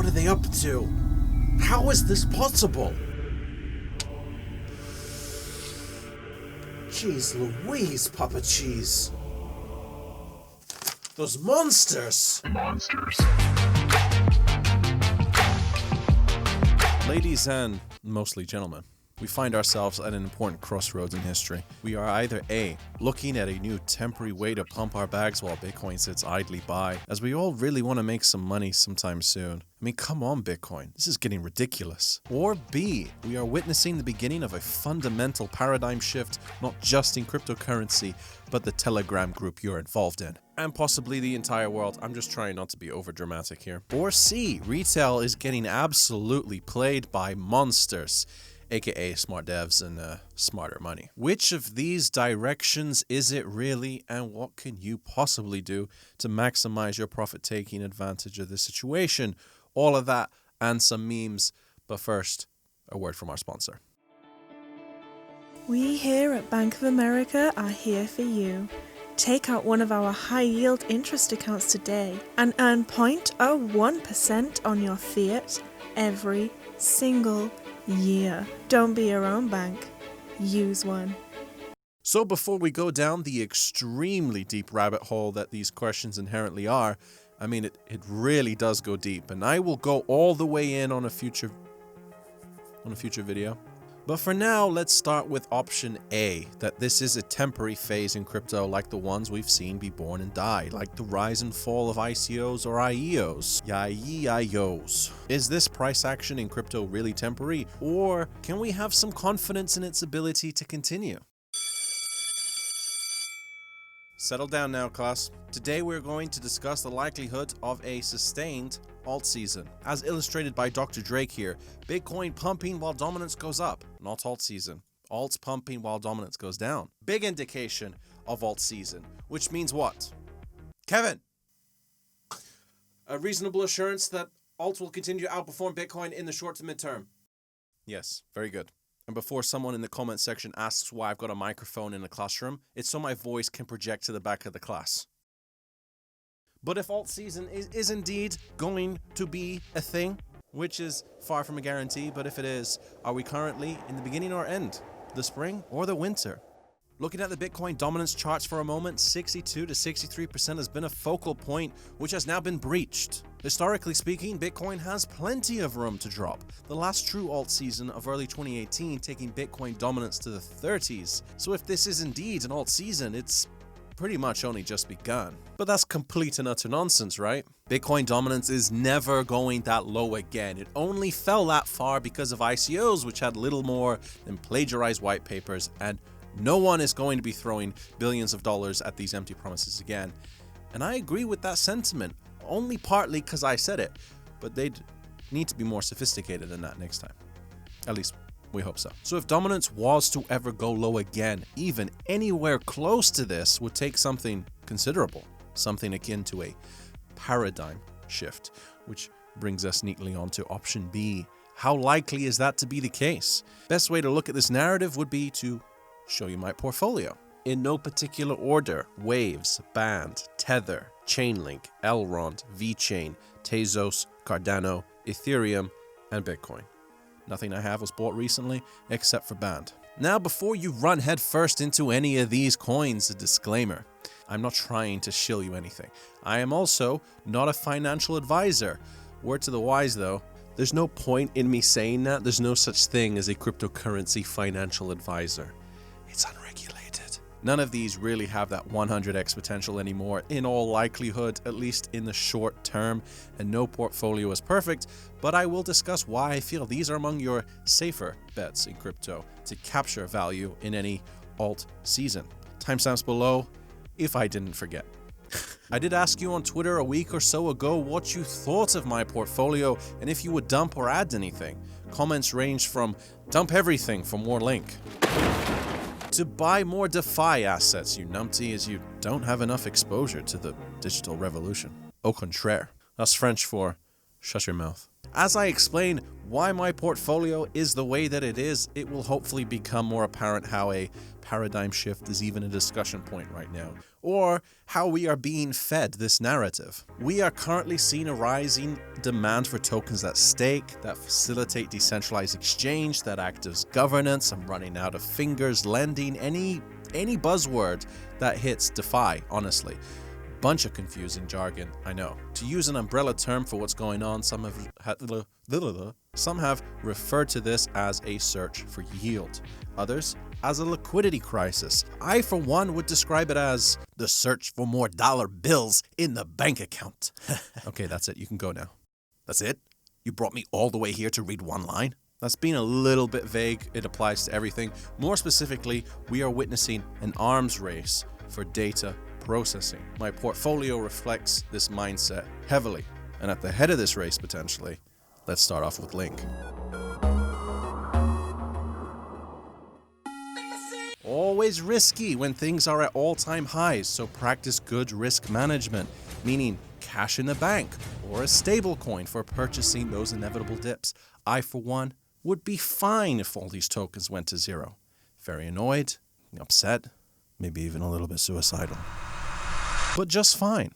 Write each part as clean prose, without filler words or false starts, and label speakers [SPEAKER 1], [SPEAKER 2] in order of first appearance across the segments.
[SPEAKER 1] What are they up to? How is this possible? Jeez Louise, Papa Cheese. Those monsters!
[SPEAKER 2] Ladies and mostly gentlemen, we find ourselves at an important crossroads in history. We are either A, looking at a new temporary way to pump our bags while Bitcoin sits idly by, as we all really want to make some money sometime soon. I mean, come on, Bitcoin. This is getting ridiculous. Or B, we are witnessing the beginning of a fundamental paradigm shift, not just in cryptocurrency, but the Telegram group you're involved in. And possibly the entire world. I'm just trying not to be over dramatic here. Or C, retail is getting absolutely played by monsters, aka smart devs and smarter money. Which of these directions is it really, and what can you possibly do to maximize your profit-taking advantage of the situation? All of that and some memes, but first, a word from our sponsor.
[SPEAKER 3] We here at Bank of America are here for you. Take out one of our high-yield interest accounts today and earn 0.01% on your fiat every single year. Don't be your own bank. Use one.
[SPEAKER 2] So before we go down the extremely deep rabbit hole that these questions inherently are, I mean, it really does go deep, and I will go all the way in on a future video. But for now, let's start with option A, that this is a temporary phase in crypto like the ones we've seen be born and die, like the rise and fall of ICOs or IEOs. IEOs. Is this price action in crypto really temporary, or can we have some confidence in its ability to continue? Settle down now, class. Today we're going to discuss the likelihood of a sustained alt season. As illustrated by Dr. Drake here, Bitcoin pumping while dominance goes up, not alt season. Alts pumping while dominance goes down. Big indication of alt season, which means what? Kevin! A reasonable assurance that alt will continue to outperform Bitcoin in the short to midterm. Yes, very good. And before someone in the comment section asks why I've got a microphone in the classroom, it's so my voice can project to the back of the class. But if alt season is indeed going to be a thing, which is far from a guarantee, but if it is, are we currently in the beginning or end? The spring or the winter? Looking at the Bitcoin dominance charts for a moment, 62 to 63% has been a focal point which has now been breached. Historically speaking, Bitcoin has plenty of room to drop. The last true alt season of early 2018 taking Bitcoin dominance to the 30s. So if this is indeed an alt season, it's pretty much only just begun. But that's complete and utter nonsense, right? Bitcoin dominance is never going that low again. It only fell that far because of ICOs, which had little more than plagiarized white papers, and no one is going to be throwing billions of dollars at these empty promises again. And I agree with that sentiment, only partly because I said it, but they'd need to be more sophisticated than that next time. At least we hope so. So if dominance was to ever go low again, even anywhere close to this would take something considerable, something akin to a paradigm shift, which brings us neatly onto option B. How likely is that to be the case? Best way to look at this narrative would be to show you my portfolio. In no particular order: Waves, Band, Tether, Chainlink, Elrond, VeChain, Tezos, Cardano, Ethereum, and Bitcoin. Nothing I have was bought recently except for Band. Now, before you run headfirst into any of these coins, a disclaimer. I'm not trying to shill you anything. I am also not a financial advisor. Word to the wise though, there's no point in me saying that. There's no such thing as a cryptocurrency financial advisor. It's unregulated. None of these really have that 100x potential anymore, in all likelihood, at least in the short term, and no portfolio is perfect, but I will discuss why I feel these are among your safer bets in crypto to capture value in any alt season. Timestamps below, if I didn't forget. I did ask you on Twitter a week or so ago what you thought of my portfolio and if you would dump or add anything. Comments ranged from dump everything for more link to buy more DeFi assets, you numpty, as you don't have enough exposure to the digital revolution. Au contraire. That's French for Shut your mouth. As I explain why my portfolio is the way that it is, it will hopefully become more apparent how a paradigm shift is even a discussion point right now, or how we are being fed this narrative. We are currently seeing a rising demand for tokens that stake, that facilitate decentralized exchange, that act as governance. I'm running out of fingers, lending, any buzzword that hits DeFi, honestly. Bunch of confusing jargon, I know. To use an umbrella term for what's going on, some have referred to this as a search for yield. Others as a liquidity crisis. I, for one, would describe it as the search for more dollar bills in the bank account. Okay, that's it. You can go now. That's it? You brought me all the way here to read one line? That's being a little bit vague. It applies to everything. More specifically, we are witnessing an arms race for data processing. My portfolio reflects this mindset heavily. And at the head of this race, potentially, let's start off with Link. Always risky when things are at all-time highs, so practice good risk management, meaning cash in the bank or a stable coin for purchasing those inevitable dips. I, for one, would be fine if all these tokens went to zero. Very annoyed, upset, maybe even a little bit suicidal. But just fine.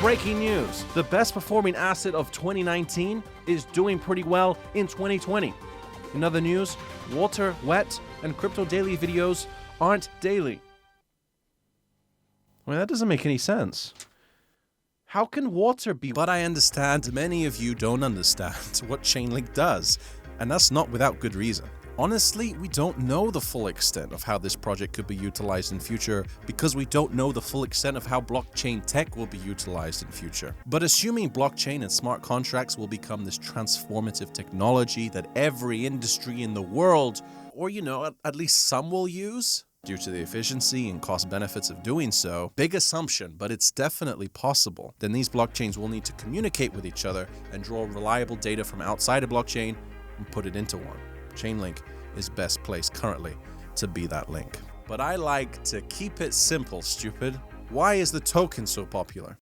[SPEAKER 2] Breaking news. The best performing asset of 2019 is doing pretty well in 2020. In other news, water, wet, and crypto daily videos aren't daily. Well, that doesn't make any sense. How can water be? But I understand many of you don't understand what Chainlink does, and that's not without good reason. Honestly, we don't know the full extent of how this project could be utilized in future because we don't know the full extent of how blockchain tech will be utilized in future. But assuming blockchain and smart contracts will become this transformative technology that every industry in the world, or at least some will use, due to the efficiency and cost benefits of doing so, big assumption, but it's definitely possible, then these blockchains will need to communicate with each other and draw reliable data from outside a blockchain and put it into one. Chainlink is best placed currently to be that link. But I like to keep it simple, stupid. Why is the token so popular?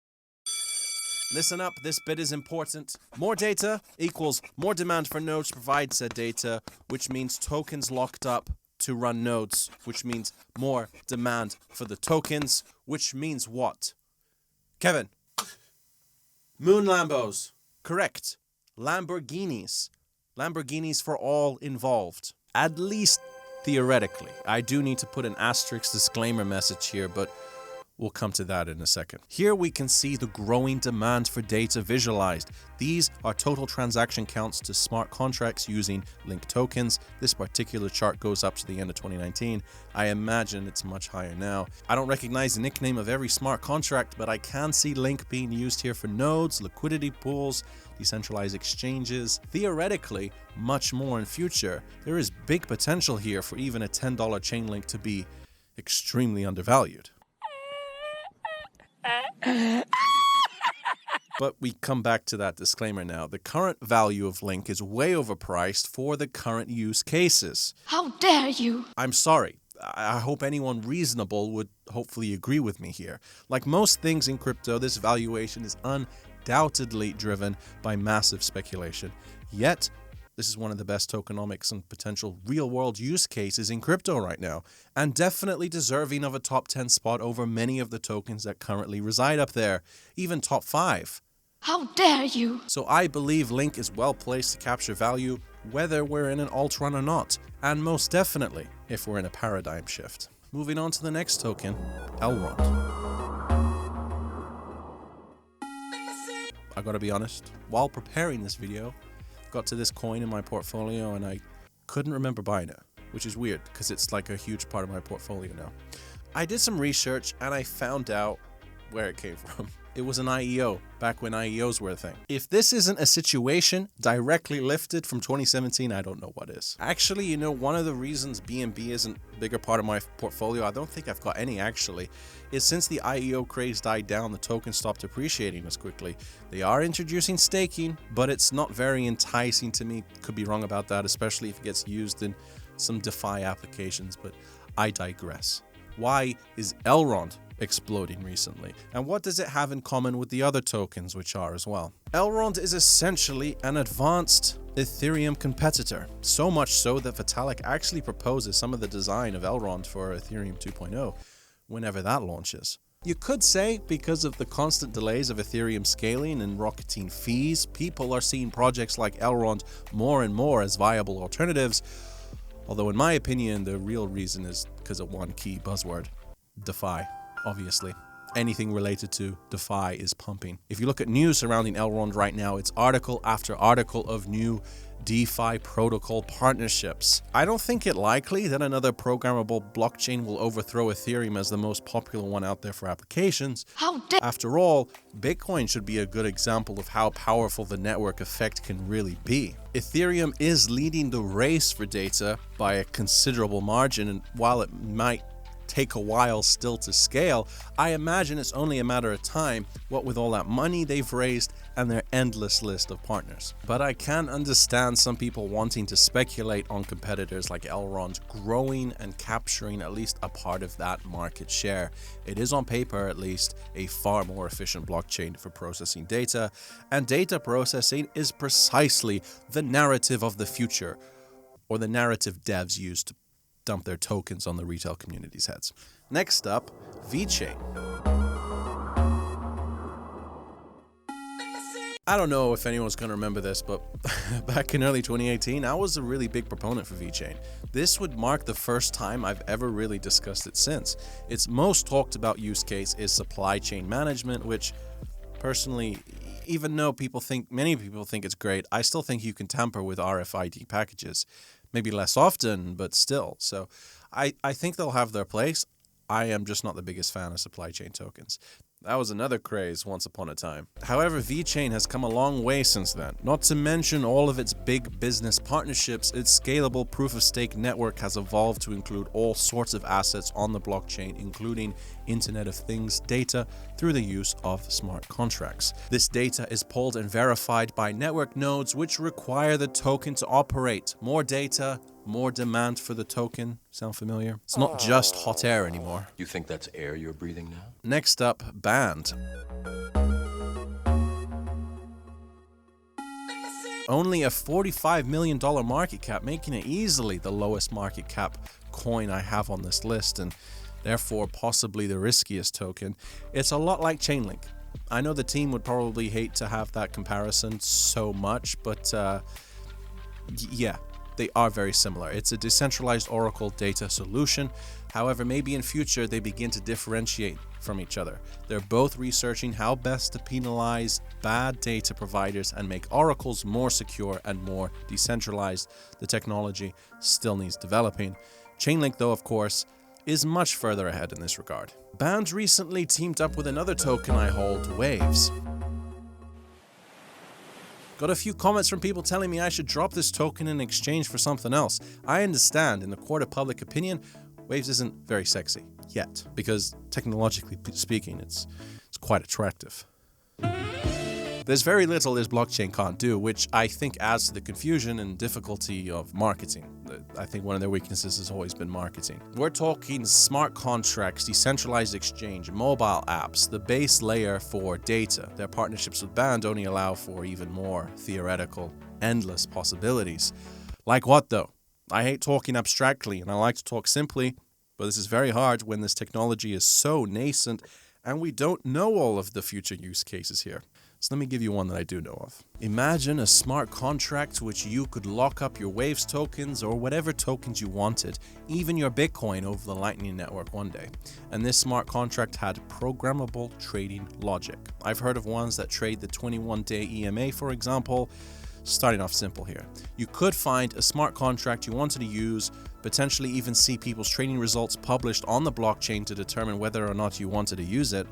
[SPEAKER 2] Listen up, this bit is important. More data equals more demand for nodes to provide said data, which means tokens locked up to run nodes, which means more demand for the tokens, which means what? Kevin. Moon Lambos. Correct. Lamborghinis. Lamborghinis for all involved. At least theoretically. I do need to put an asterisk disclaimer message here, but we'll come to that in a second. Here we can see the growing demand for data visualized. These are total transaction counts to smart contracts using Link tokens. This particular chart goes up to the end of 2019. I imagine it's much higher now. I don't recognize the nickname of every smart contract, but I can see Link being used here for nodes, liquidity pools, decentralized exchanges, theoretically much more in future. There is big potential here for even a $10 Chainlink to be extremely undervalued. But we come back to that disclaimer now. The current value of Link is way overpriced for the current use cases.
[SPEAKER 4] How dare you?
[SPEAKER 2] I'm sorry. I hope anyone reasonable would hopefully agree with me here. Like most things in crypto, this valuation is undoubtedly driven by massive speculation. Yet, this is one of the best tokenomics and potential real-world use cases in crypto right now, and definitely deserving of a top 10 spot over many of the tokens that currently reside up there, even top 5.
[SPEAKER 4] How dare you?
[SPEAKER 2] So I believe Link is well placed to capture value, whether we're in an alt run or not, and most definitely if we're in a paradigm shift. Moving on to the next token, Elrond. I gotta be honest, while preparing this video, got to this coin in my portfolio and I couldn't remember buying it, which is weird because it's like a huge part of my portfolio now. I did some research and I found out where it came from. It was an IEO, back when IEOs were a thing. If this isn't a situation directly lifted from 2017, I don't know what is. Actually, one of the reasons BNB isn't a bigger part of my portfolio, I don't think I've got any actually, is since the IEO craze died down, the token stopped appreciating as quickly. They are introducing staking, but it's not very enticing to me. Could be wrong about that, especially if it gets used in some DeFi applications, but I digress. Why is Elrond exploding recently. And what does it have in common with the other tokens which are as well? Elrond is essentially an advanced Ethereum competitor, so much so that Vitalik actually proposes some of the design of Elrond for Ethereum 2.0 whenever that launches. You could say because of the constant delays of Ethereum scaling and rocketing fees, people are seeing projects like Elrond more and more as viable alternatives, although in my opinion the real reason is because of one key buzzword: DeFi, obviously. Anything related to DeFi is pumping. If you look at news surrounding Elrond right now, it's article after article of new DeFi protocol partnerships. I don't think it likely that another programmable blockchain will overthrow Ethereum as the most popular one out there for applications. After all, Bitcoin should be a good example of how powerful the network effect can really be. Ethereum is leading the race for data by a considerable margin, and while it might take a while still to scale, I imagine it's only a matter of time, what with all that money they've raised and their endless list of partners. But I can understand some people wanting to speculate on competitors like Elrond growing and capturing at least a part of that market share. It is on paper at least a far more efficient blockchain for processing data, and data processing is precisely the narrative of the future, or the narrative devs use to dump their tokens on the retail community's heads. Next up, VeChain. I don't know if anyone's going to remember this, but back in early 2018, I was a really big proponent for VeChain. This would mark the first time I've ever really discussed it since. Its most talked about use case is supply chain management, which personally, even though many people think it's great, I still think you can tamper with RFID packages. Maybe less often, but still. So I think they'll have their place. I am just not the biggest fan of supply chain tokens. That was another craze once upon a time. However, VeChain has come a long way since then. Not to mention all of its big business partnerships, its scalable proof-of-stake network has evolved to include all sorts of assets on the blockchain, including Internet of Things data through the use of smart contracts. This data is pulled and verified by network nodes which require the token to operate. More data, more demand for the token. Sound familiar? It's not just hot air anymore.
[SPEAKER 5] You think that's air you're breathing now?
[SPEAKER 2] Next up, Band. Only a $45 million market cap, making it easily the lowest market cap coin I have on this list, and therefore possibly the riskiest token. It's a lot like Chainlink. I know the team would probably hate to have that comparison so much, but yeah, they are very similar. It's a decentralized Oracle data solution. However, maybe in future they begin to differentiate from each other. They're both researching how best to penalize bad data providers and make oracles more secure and more decentralized. The technology still needs developing. Chainlink, though, of course, is much further ahead in this regard. Band recently teamed up with another token I hold, Waves. Got a few comments from people telling me I should drop this token in exchange for something else. I understand, in the court of public opinion, Waves isn't very sexy yet, because technologically speaking, it's quite attractive. There's very little this blockchain can't do, which I think adds to the confusion and difficulty of marketing. I think one of their weaknesses has always been marketing. We're talking smart contracts, decentralized exchange, mobile apps, the base layer for data. Their partnerships with Band only allow for even more theoretical, endless possibilities. Like what though? I hate talking abstractly and I like to talk simply, but this is very hard when this technology is so nascent and we don't know all of the future use cases here. So let me give you one that I do know of. Imagine a smart contract which you could lock up your Waves tokens or whatever tokens you wanted, even your Bitcoin over the Lightning Network one day. And this smart contract had programmable trading logic. I've heard of ones that trade the 21-day EMA, for example. Starting off simple here. You could find a smart contract you wanted to use, potentially even see people's trading results published on the blockchain to determine whether or not you wanted to use it.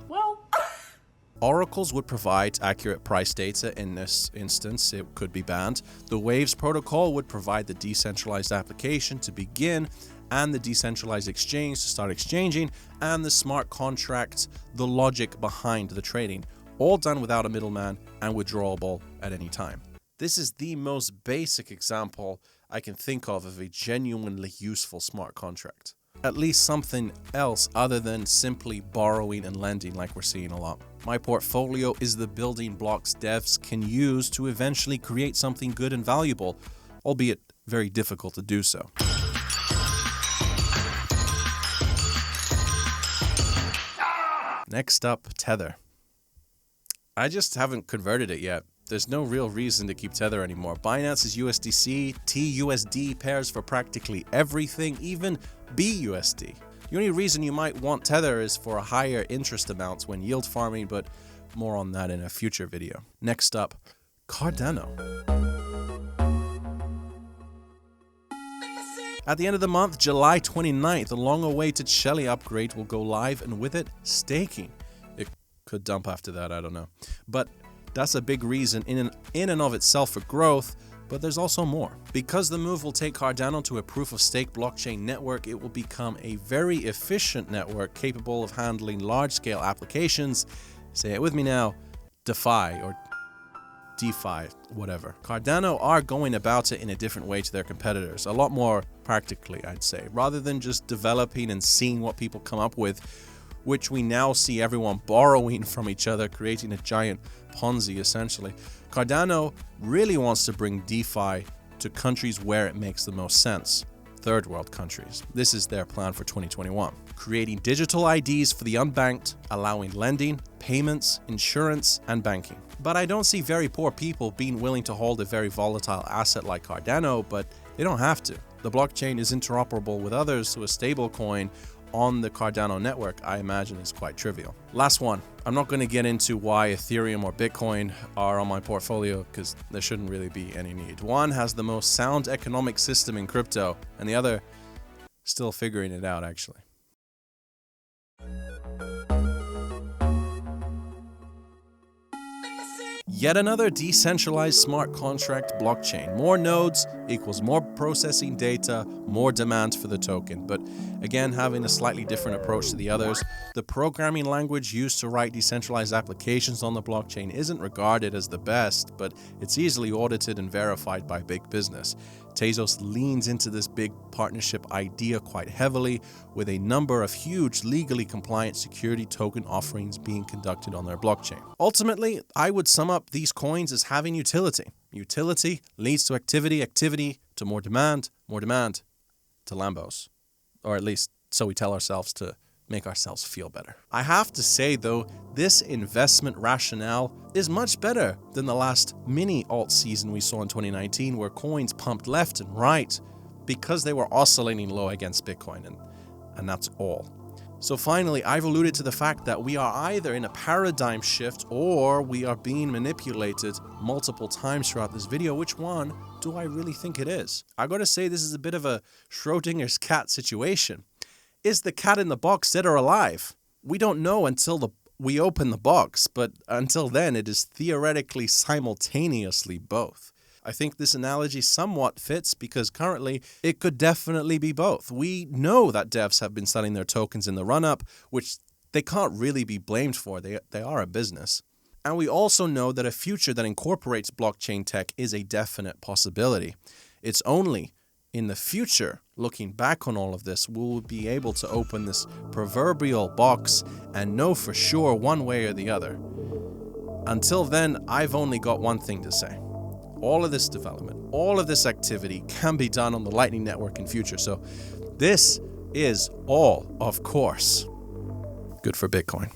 [SPEAKER 2] Oracles would provide accurate price data. In this instance, it could be Band. The Waves protocol would provide the decentralized application to begin and the decentralized exchange to start exchanging, and the smart contract, the logic behind the trading, all done without a middleman and withdrawable at any time. This is the most basic example I can think of a genuinely useful smart contract. at least something else other than simply borrowing and lending like we're seeing a lot. My portfolio is the building blocks devs can use to eventually create something good and valuable, albeit very difficult to do so. Next up, Tether. I just haven't converted it yet. There's no real reason to keep Tether anymore. Binance's USDC, TUSD pairs for practically everything, even BUSD. The only reason you might want Tether is for higher interest amounts when yield farming, but more on that in a future video. Next up, Cardano. At the end of the month, July 29th, the long-awaited Shelly upgrade will go live, and with it, staking. It could dump after that, I don't know. But that's a big reason in and of itself for growth, but there's also more. Because the move will take Cardano to a proof-of-stake blockchain network, it will become a very efficient network capable of handling large-scale applications. Say it with me now, DeFi or DeFi, whatever. Cardano are going about it in a different way to their competitors, a lot more practically, I'd say, rather than just developing and seeing what people come up with, which we now see everyone borrowing from each other, creating a giant Ponzi essentially. Cardano really wants to bring DeFi to countries where it makes the most sense. Third world countries. This is their plan for 2021. Creating digital IDs for the unbanked, allowing lending, payments, insurance, and banking. But I don't see very poor people being willing to hold a very volatile asset like Cardano, but they don't have to. The blockchain is interoperable with others, so a stable coin on the Cardano network, I imagine, is quite trivial. Last one. I'm not going to get into why Ethereum or Bitcoin are on my portfolio because there shouldn't really be any need. One has the most sound economic system in crypto, and the other still figuring it out, actually. Yet another decentralized smart contract blockchain. More nodes equals more processing data, more demand for the token. But again, having a slightly different approach to the others, the programming language used to write decentralized applications on the blockchain isn't regarded as the best, but it's easily audited and verified by big business. Tezos leans into this big partnership idea quite heavily, with a number of huge legally compliant security token offerings being conducted on their blockchain. Ultimately, I would sum up these coins as having utility. Utility leads to activity, activity to more demand to Lambos. Or at least so we tell ourselves to make ourselves feel better. I have to say though, this investment rationale is much better than the last mini alt season we saw in 2019, where coins pumped left and right because they were oscillating low against Bitcoin, and that's all. So finally, I've alluded to the fact that we are either in a paradigm shift or we are being manipulated multiple times throughout this video. Which one do I really think it is? I gotta say, this is a bit of a Schrodinger's cat situation. Is the cat in the box dead or alive? We don't know until we open the box, but until then it is theoretically simultaneously both. I think this analogy somewhat fits because currently it could definitely be both. We know that devs have been selling their tokens in the run-up, which they can't really be blamed for. They are a business. And we also know that a future that incorporates blockchain tech is a definite possibility. It's only in the future, looking back on all of this, we'll be able to open this proverbial box and know for sure one way or the other. Until then, I've only got one thing to say. All of this development, all of this activity can be done on the Lightning Network in future. So this is all, of course, good for Bitcoin.